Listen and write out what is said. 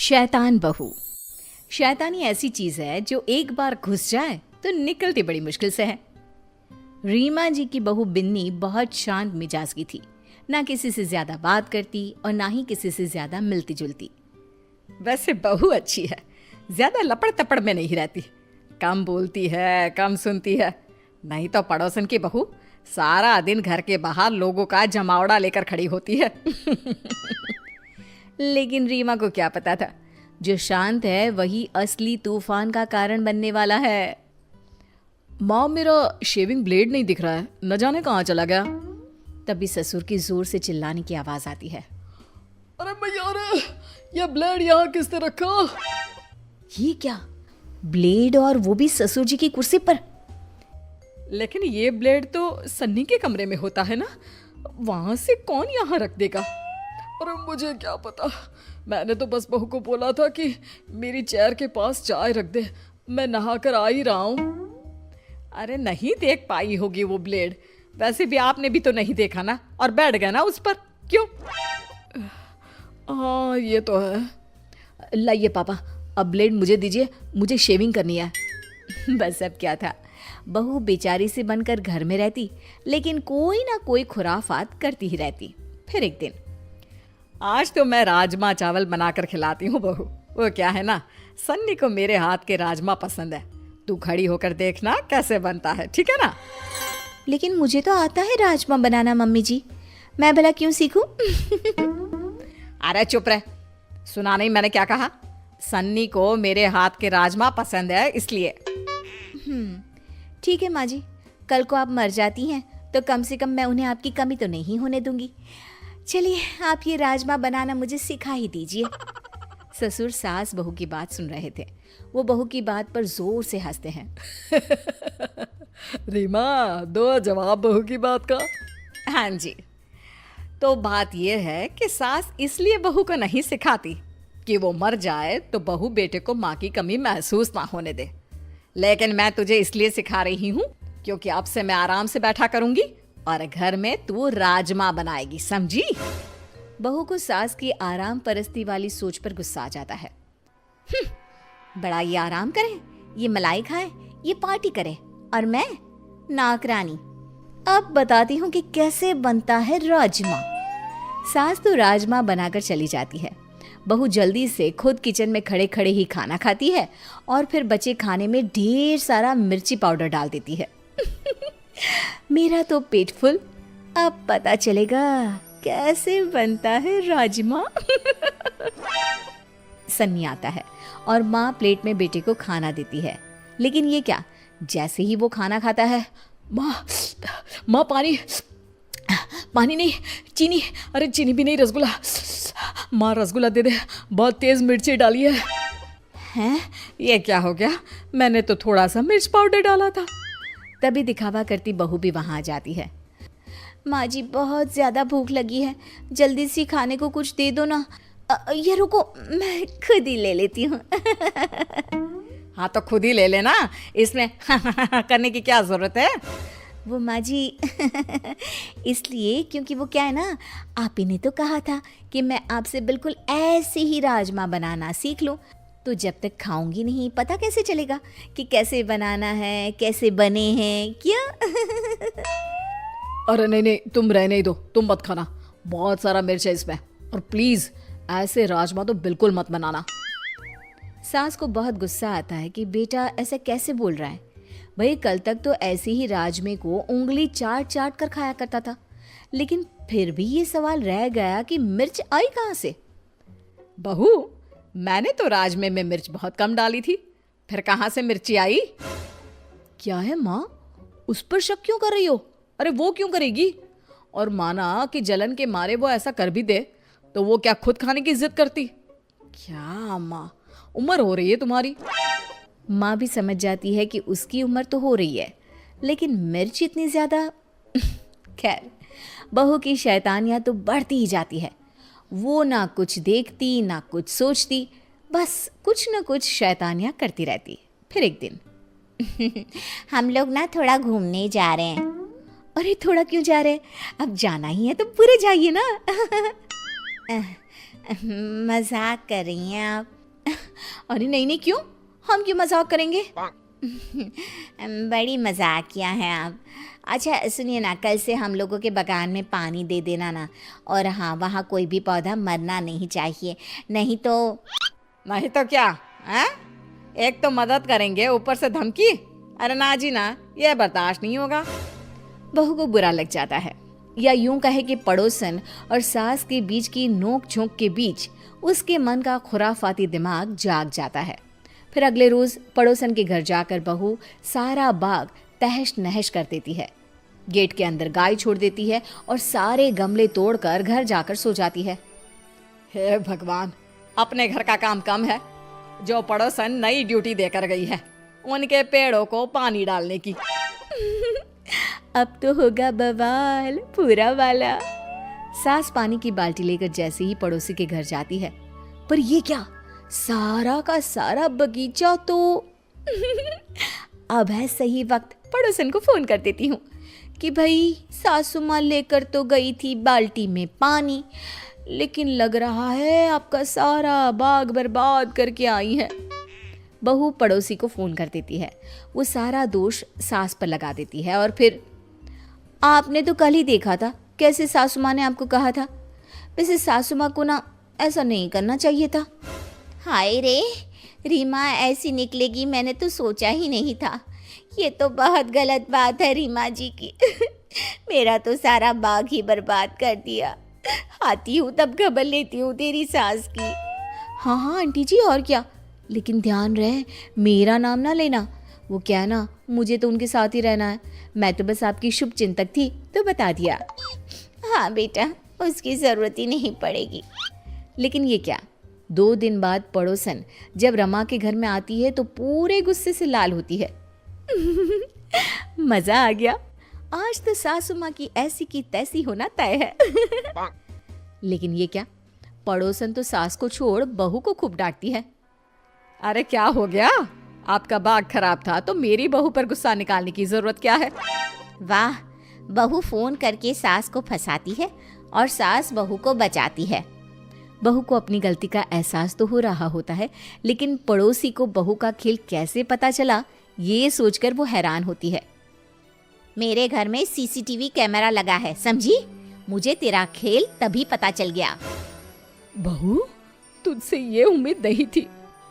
शैतान बहू। शैतानी ऐसी चीज है जो एक बार घुस जाए तो निकलती बड़ी मुश्किल से है। रीमा जी की बहू बिन्नी बहुत शांत मिजाज की थी, ना किसी से ज्यादा बात करती और ना ही किसी से ज्यादा मिलती जुलती। वैसे बहू अच्छी है, ज्यादा लपड़ तपड़ में नहीं रहती, कम बोलती है, कम सुनती है। नहीं तो पड़ोसन की बहू सारा दिन घर के बाहर लोगों का जमावड़ा लेकर खड़ी होती है। लेकिन रीमा को क्या पता था, जो शांत है वही असली तूफान का कारण बनने वाला है। माँ, मेरा शेविंग ब्लेड नहीं दिख रहा है, न जाने कहाँ चला गया। तभी ससुर की जोर से चिल्लाने की आवाज आती है। अरे भैया, अरे ये ब्लेड यहाँ किसने रखा? ये क्या, ब्लेड और वो भी ससुर जी की कुर्सी पर? लेकिन ये ब्लेड तो सन्नी के कमरे में होता है ना, वहां से कौन यहाँ रख देगा? अरे मुझे क्या पता, मैंने तो बस बहू को बोला था कि मेरी चेयर के पास चाय रख दे, मैं नहा कर आ ही रहा हूँ। अरे नहीं देख पाई होगी वो ब्लेड, वैसे भी आपने भी तो नहीं देखा ना, और बैठ गया ना उस पर, क्यों? हाँ ये तो है। लाइए पापा, अब ब्लेड मुझे दीजिए, मुझे शेविंग करनी है। बस अब क्या था, बहू बेचारी से बनकर घर में रहती, लेकिन कोई ना कोई खुराफात करती ही रहती। फिर एक दिन, आज तो मैं राजमा चावल बनाकर खिलाती हूँ बहू। वो क्या है ना, सन्नी को मेरे हाथ के राजमा पसंद है, तू खड़ी होकर देखना कैसे बनता है, ठीक है ना? लेकिन मुझे तो आता है राजमा बनाना मम्मी जी, मैं भला क्यों सीखूं? अरे चुप रह, सुना नहीं मैंने क्या कहा? सन्नी को मेरे हाथ के राजमा पसंद है इसलिए। ठीक है माँ जी, कल को आप मर जाती हैं तो कम से कम मैं उन्हें आपकी कमी तो नहीं होने दूंगी। चलिए, आप ये राजमा बनाना मुझे सिखा ही दीजिए। ससुर सास बहू की बात सुन रहे थे, वो बहू की बात पर जोर से हंसते हैं। रीमा, दो जवाब बहू की बात का। हाँ जी। तो बात यह है कि सास इसलिए बहू को नहीं सिखाती कि वो मर जाए तो बहू बेटे को माँ की कमी महसूस ना होने दे, लेकिन मैं तुझे इसलिए सिखा रही हूँ क्योंकि अब से मैं आराम से बैठा करूंगी और घर में तू राजमा बनाएगी, समझी? बहू को सास की आराम परस्ती वाली सोच पर गुस्सा आ जाता है। बड़ा ये आराम करे, ये मलाई खाए, ये पार्टी करे, और मैं नाकरानी। अब बताती हूँ कि कैसे बनता है राजमा। सास तो राजमा बनाकर चली जाती है। बहू जल्दी से खुद किचन में खड़े खड़े ही खाना खाती है और फिर बचे खाने में ढेर सारा मिर्ची पाउडर डाल देती है। मेरा तो पेट फुल, अब पता चलेगा कैसे बनता है राजमा। सन्नी आता है और माँ प्लेट में बेटे को खाना देती है, लेकिन ये क्या, जैसे ही वो खाना खाता है, माँ पानी, पानी नहीं, चीनी, अरे चीनी भी नहीं, रसगुल्ला, माँ रसगुल्ला दे दे, बहुत तेज मिर्ची डाली है। हैं? ये क्या हो गया, मैंने तो थोड़ा सा मिर्च पाउडर डाला था। तभी दिखावा करती बहू भी वहां आ जाती है। माँ जी, बहुत ज्यादा भूख लगी है, जल्दी से खाने को कुछ दे दो ना। ये रुको, मैं खुद ही ले लेती हूँ। हाँ तो खुद ही ले लेना, इसमें करने की क्या जरूरत है? वो माँ जी इसलिए क्योंकि वो क्या है ना, आप ही ने तो कहा था कि मैं आपसे बिल्कुल ऐसे ही राजमा बनाना सीख लूं, तो जब तक खाऊंगी नहीं पता कैसे चलेगा कि कैसे बनाना है, कैसे बने हैं, क्या? अरे नहीं नहीं, तुम रहने ही दो, तुम मत खाना, बहुत सारा मिर्च है इसमें, और प्लीज ऐसे राजमा तो बिल्कुल मत बनाना। सास को बहुत गुस्सा आता है कि बेटा ऐसा कैसे बोल रहा है। भाई कल तक तो ऐसे ही राजमे को उंगली चाट चाट कर खाया करता था, लेकिन फिर भी ये सवाल रह गया कि मिर्च आई कहाँ से। बहू, मैंने तो राजमे में मिर्च बहुत कम डाली थी, फिर कहाँ से मिर्ची आई? क्या है माँ, उस पर शक क्यों कर रही हो? अरे वो क्यों करेगी, और माना कि जलन के मारे वो ऐसा कर भी दे तो वो क्या खुद खाने की जिद करती? क्या माँ, उम्र हो रही है तुम्हारी। माँ भी समझ जाती है कि उसकी उम्र तो हो रही है, लेकिन मिर्च इतनी ज्यादा। खैर, बहू की शैतानियां तो बढ़ती ही जाती है। वो ना कुछ देखती ना कुछ सोचती, बस कुछ ना कुछ शैतानियां करती रहती। फिर एक दिन, हम लोग ना थोड़ा घूमने जा रहे हैं। अरे थोड़ा क्यों जा रहे हैं, अब जाना ही है तो पूरे जाइए ना। मजाक कर रही हैं आप? अरे नहीं नहीं, क्यों? हम क्यों मजाक करेंगे? बड़ी मजाकिया हैं आप। अच्छा सुनिए ना, कल से हम लोगों के बगान में पानी दे देना ना। और हाँ, वहाँ कोई भी पौधा मरना नहीं चाहिए, नहीं तो। नहीं तो क्या है? एक तो मदद करेंगे, ऊपर से धमकी? अरे ना जी ना, ये बर्दाश्त नहीं होगा। बहू को बुरा लग जाता है, या यूं कहे कि पड़ोसन और सास के बीच की नोक झोंक के बीच उसके मन का खुराफाती दिमाग जाग जाता है। फिर अगले रोज पड़ोसन के घर जाकर बहू सारा बाग तहस नहस कर देती है, गेट के अंदर गाय छोड़ देती है और सारे गमले तोड़कर घर जाकर सो जाती है। हे भगवान, अपने घर का काम कम है, जो पड़ोसन नई ड्यूटी देकर गई है उनके पेड़ों को पानी डालने की। अब तो होगा बवाल पूरा वाला। सास पानी की बाल्टी लेकर जैसे ही पड़ोसी के घर जाती है, पर ये क्या, सारा का सारा बगीचा तो अब है सही वक्त पड़ोसन को फोन कर देती हूँ कि भाई सासू माँ लेकर तो गई थी बाल्टी में पानी, लेकिन लग रहा है आपका सारा बाग बर्बाद करके आई है। बहू पड़ोसी को फोन कर देती है, वो सारा दोष सास पर लगा देती है और फिर, आपने तो कल ही देखा था कैसे सासू माँ ने आपको कहा था। वैसे सासू माँ को ना ऐसा नहीं करना चाहिए था। हाय रे, रीमा ऐसी निकलेगी मैंने तो सोचा ही नहीं था। ये तो बहुत गलत बात है रीमा जी की। मेरा तो सारा बाग ही बर्बाद कर दिया। आती हूँ तब खबर लेती हूँ तेरी सास की। हाँ हाँ आंटी जी, और क्या, लेकिन ध्यान रहे मेरा नाम ना लेना। वो क्या ना, मुझे तो उनके साथ ही रहना है, मैं तो बस आपकी शुभ चिंतक थी तो बता दिया। हाँ बेटा, उसकी ज़रूरत ही नहीं पड़ेगी। लेकिन ये क्या, 2 दिन बाद पड़ोसन जब रमा के घर में आती है तो पूरे गुस्से से लाल होती है। मज़ा आ गया, आज तो सासू माँ की ऐसी की तैसी होना तय है। लेकिन ये क्या, पड़ोसन तो सास को छोड़ बहू को खूब डांटती है। अरे क्या हो गया, आपका बाग खराब था तो मेरी बहू पर गुस्सा निकालने की जरूरत क्या है? वाह, बहू फोन करके सास को फंसाती है और सास बहू को बचाती है। बहू को अपनी गलती का एहसास तो हो रहा होता है, लेकिन पड़ोसी को बहू का खेल कैसे पता चला ये सोचकर वो हैरान होती है। मेरे घर में सीसीटीवी कैमरा लगा है, समझी? मुझे तेरा खेल तभी पता चल गया। बहू, तुझसे ये उम्मीद नहीं थी।